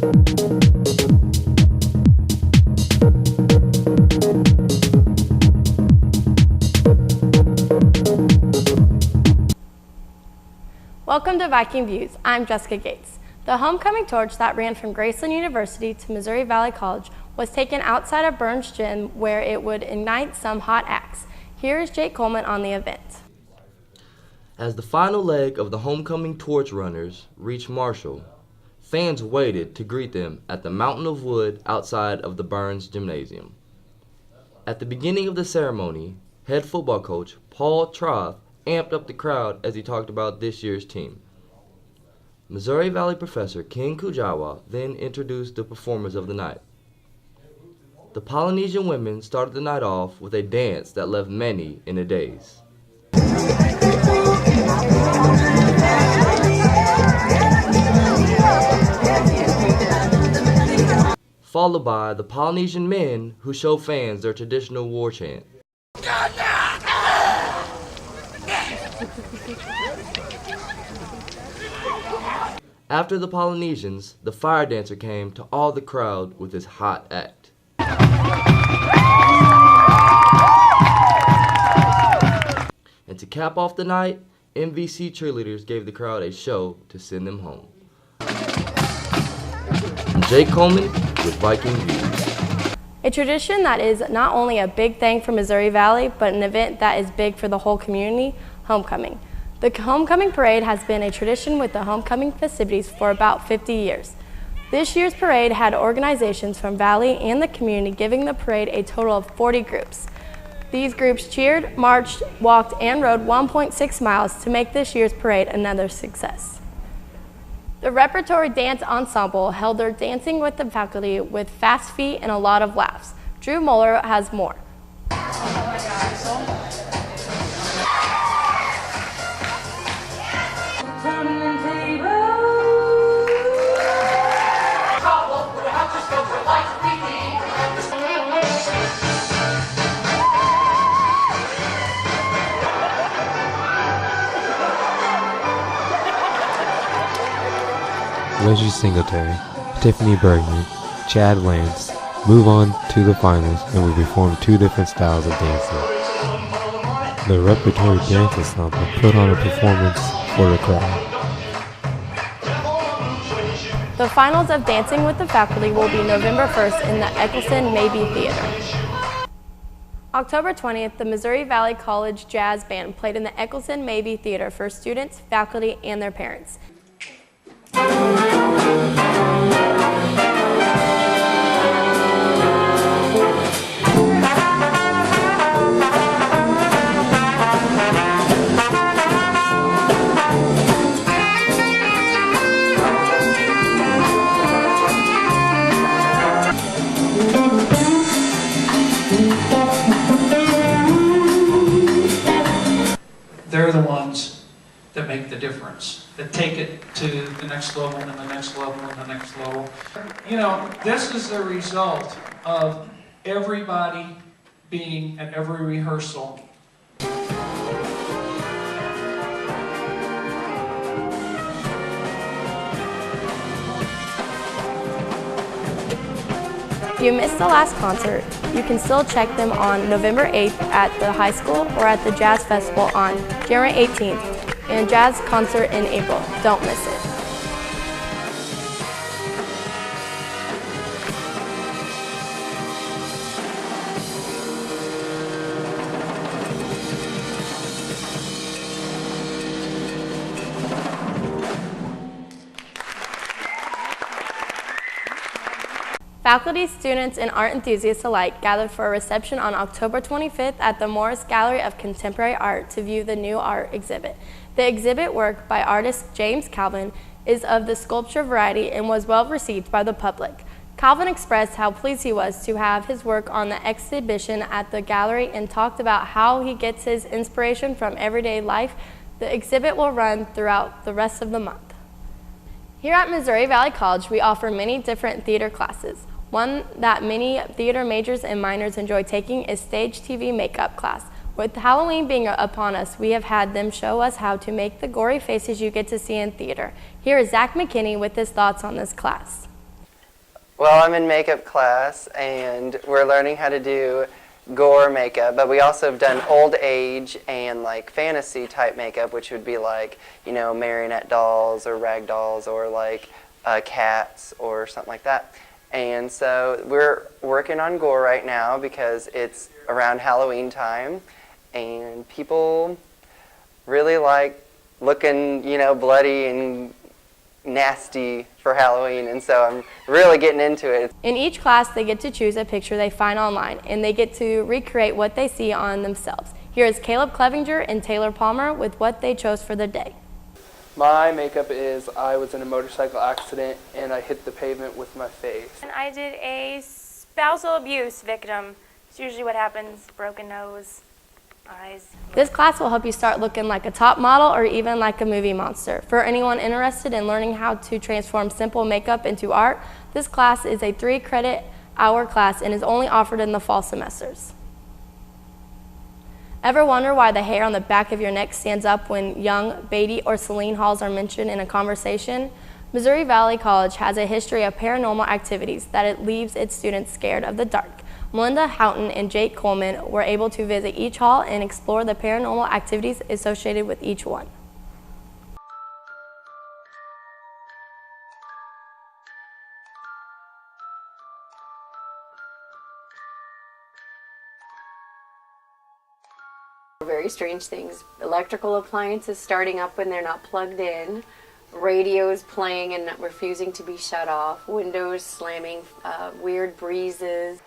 Welcome to Viking Views. I'm Jessica Gates. The homecoming torch that ran from Graceland University to Missouri Valley College was taken outside of Burns Gym where it would ignite some hot acts. Here is Jake Coleman on the event. As the final leg of the homecoming torch runners reached Marshall, fans waited to greet them at the mountain of wood outside of the Burns Gymnasium. At the beginning of the ceremony, head football coach Paul Troth amped up the crowd as he talked about this year's team. Missouri Valley professor Ken Kujawa then introduced the performers of the night. The Polynesian women started the night off with a dance that left many in a daze. Followed by the Polynesian men who show fans their traditional war chant. After the Polynesians, the fire dancer came to awe the crowd with his hot act. And to cap off the night, MVC cheerleaders gave the crowd a show to send them home. I'm Jake Coleman with Viking Views. A tradition that is not only a big thing for Missouri Valley, but an event that is big for the whole community, homecoming. The homecoming parade has been a tradition with the homecoming festivities for about 50 years. This year's parade had organizations from Valley and the community giving the parade a total of 40 groups. These groups cheered, marched, walked, and rode 1.6 miles to make this year's parade another success. The Repertory Dance Ensemble held their dancing with the faculty with fast feet and a lot of laughs. Drew Muller has more. Reggie Singletary, Tiffany Bergman, Chad Lance move on to the finals and will perform two different styles of dancing. The Repertory Dance Ensemble put on a performance for the crowd. The finals of Dancing with the Faculty will be November 1st in the Eccleston Mabee Theater. October 20th, the Missouri Valley College Jazz Band played in the Eccleston Mabee Theater for students, faculty, and their parents. They're the ones that make the difference, that take it to the next level and the next level and the next level. You know, this is the result of everybody being at every rehearsal. If you missed the last concert, you can still check them on November 8th at the high school or at the Jazz Festival on January 18th and Jazz Concert in April. Don't miss it. Faculty, students, and art enthusiasts alike gathered for a reception on October 25th at the Morris Gallery of Contemporary Art to view the new art exhibit. The exhibit work by artist James Calvin is of the sculpture variety and was well received by the public. Calvin expressed how pleased he was to have his work on the exhibition at the gallery and talked about how he gets his inspiration from everyday life. The exhibit will run throughout the rest of the month. Here at Missouri Valley College, we offer many different theater classes. One that many theater majors and minors enjoy taking is stage TV makeup class. With Halloween being upon us, we have had them show us how to make the gory faces you get to see in theater. Here is Zach McKinney with his thoughts on this class. Well, I'm in makeup class, and we're learning how to do gore makeup, but we also have done old age and like fantasy type makeup, which would be like, you know, marionette dolls or rag dolls or like cats or something like that. And so we're working on gore right now because it's around Halloween time, and people really like looking, you know, bloody and nasty for Halloween, and so I'm really getting into it. In each class, they get to choose a picture they find online, and they get to recreate what they see on themselves. Here is Caleb Clevenger and Taylor Palmer with what they chose for the day. My makeup is I was in a motorcycle accident and I hit the pavement with my face. And I did a spousal abuse victim. It's usually what happens, broken nose, eyes. This class will help you start looking like a top model or even like a movie monster. For anyone interested in learning how to transform simple makeup into art, this class is a 3-credit-hour class and is only offered in the fall semesters. Ever wonder why the hair on the back of your neck stands up when young Beatty or Celine Halls are mentioned in a conversation? Missouri Valley College has a history of paranormal activities that it leaves its students scared of the dark. Melinda Houghton and Jake Coleman were able to visit each hall and explore the paranormal activities associated with each one. Very strange things. Electrical appliances starting up when they're not plugged in, radios playing and not refusing to be shut off, windows slamming, weird breezes.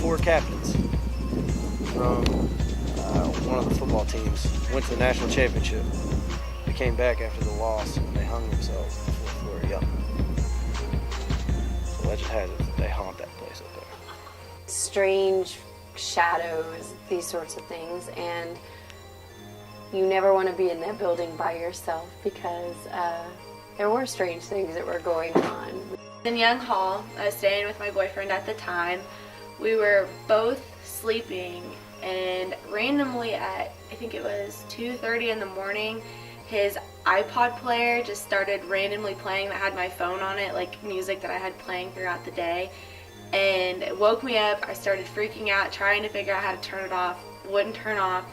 Four captains from one of the football teams went to the national championship. They came back after the loss and they hung themselves on the fourth floor of Young. So legend has it that they haunt that place up there. Strange shadows, these sorts of things, and you never want to be in that building by yourself because there were strange things that were going on. In Young Hall, I was staying with my boyfriend at the time. We were both sleeping, and randomly at, I think it was 2:30 in the morning, his iPod player just started randomly playing that had my phone on it, like music that I had playing throughout the day, and it woke me up. I started freaking out, trying to figure out how to turn it off, wouldn't turn off,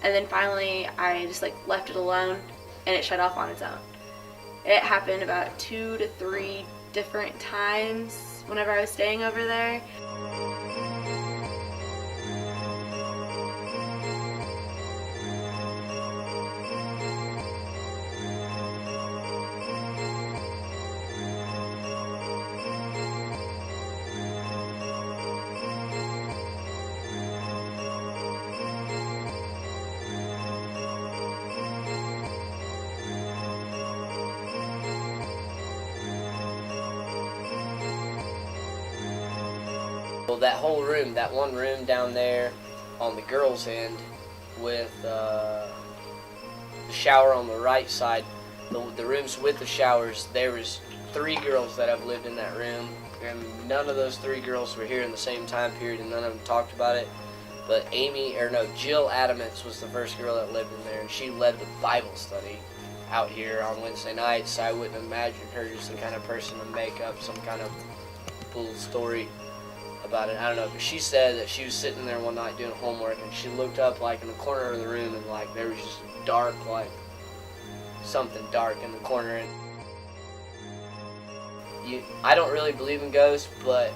and then finally I just like left it alone and it shut off on its own. It happened about 2 to 3 different times whenever I was staying over there. Well, that whole room, that one room down there on the girls' end with the shower on the right side, the rooms with the showers, there was 3 girls that have lived in that room, and none of those 3 girls were here in the same time period, and none of them talked about it. But Jill Adamance was the first girl that lived in there, and she led the Bible study out here on Wednesday nights. So I wouldn't imagine her just the kind of person to make up some kind of little story about it. I don't know, but she said that she was sitting there one night doing homework, and she looked up like in the corner of the room, and like there was just dark, like something dark in the corner. And I don't really believe in ghosts, but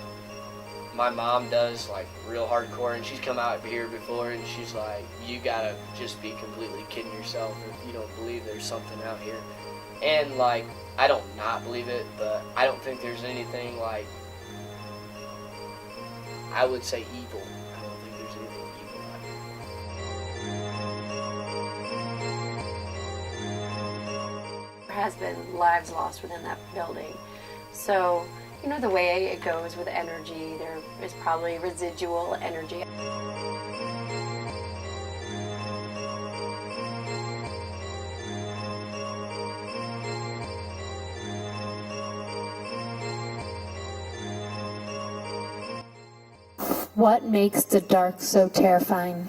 my mom does, like real hardcore, and she's come out here before, and she's like, you gotta just be completely kidding yourself if you don't believe there's something out here. And like, I don't not believe it, but I don't think there's anything like, I would say evil. I don't think there's anything evil out here. There has been lives lost within that building. So, you know the way it goes with energy, there is probably residual energy. What makes the dark so terrifying?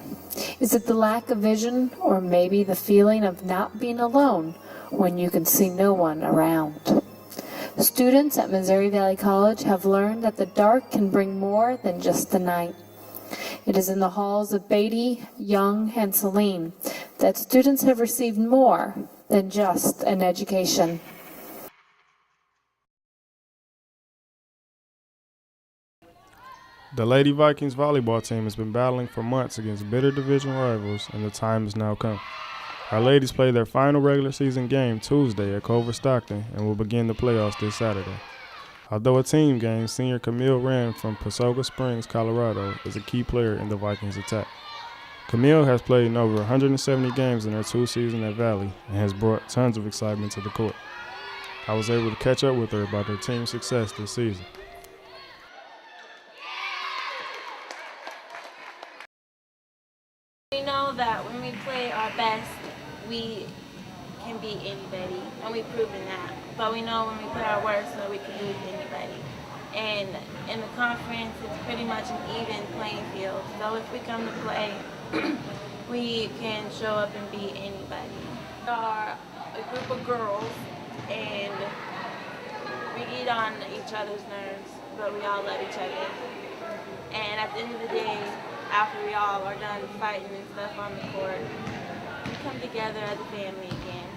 Is it the lack of vision, or maybe the feeling of not being alone when you can see no one around? Students at Missouri Valley College have learned that the dark can bring more than just the night. It is in the halls of Beatty, Young, and Saline that students have received more than just an education. The Lady Vikings volleyball team has been battling for months against bitter division rivals, and the time has now come. Our ladies play their final regular season game Tuesday at Culver Stockton and will begin the playoffs this Saturday. Although a team game, senior Camille Wren from Pasoga Springs, Colorado, is a key player in the Vikings attack. Camille has played in over 170 games in her 2 seasons at Valley and has brought tons of excitement to the court. I was able to catch up with her about her team's success this season. We know that when we play our best, we can beat anybody, and we've proven that. But we know when we play our worst, that we can lose anybody. And in the conference, it's pretty much an even playing field. So if we come to play, we can show up and beat anybody. We are a group of girls, and we get on each other's nerves, but we all love each other. And at the end of the day, after we all are done fighting and stuff on the court, we come together as a family again.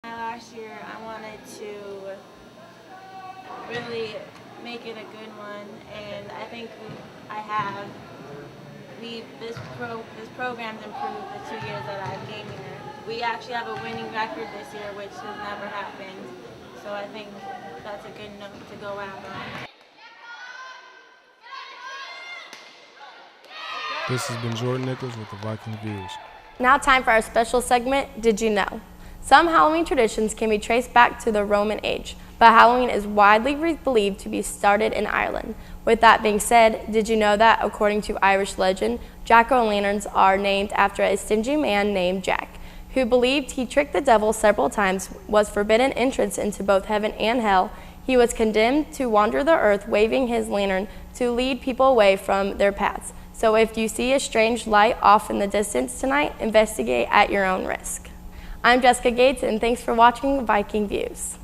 Last year, I wanted to really make it a good one, and I think I have. This program's improved the 2 years that I've came here. We actually have a winning record this year, which has never happened. So I think that's a good note to go out on. This has been Jordan Nichols with the Viking Views. Now time for our special segment, Did You Know? Some Halloween traditions can be traced back to the Roman age, but Halloween is widely believed to be started in Ireland. With that being said, did you know that, according to Irish legend, jack-o'-lanterns are named after a stingy man named Jack, who believed he tricked the devil several times, was forbidden entrance into both heaven and hell. He was condemned to wander the earth waving his lantern to lead people away from their paths. So if you see a strange light off in the distance tonight, investigate at your own risk. I'm Jessica Gates, and thanks for watching Viking Views.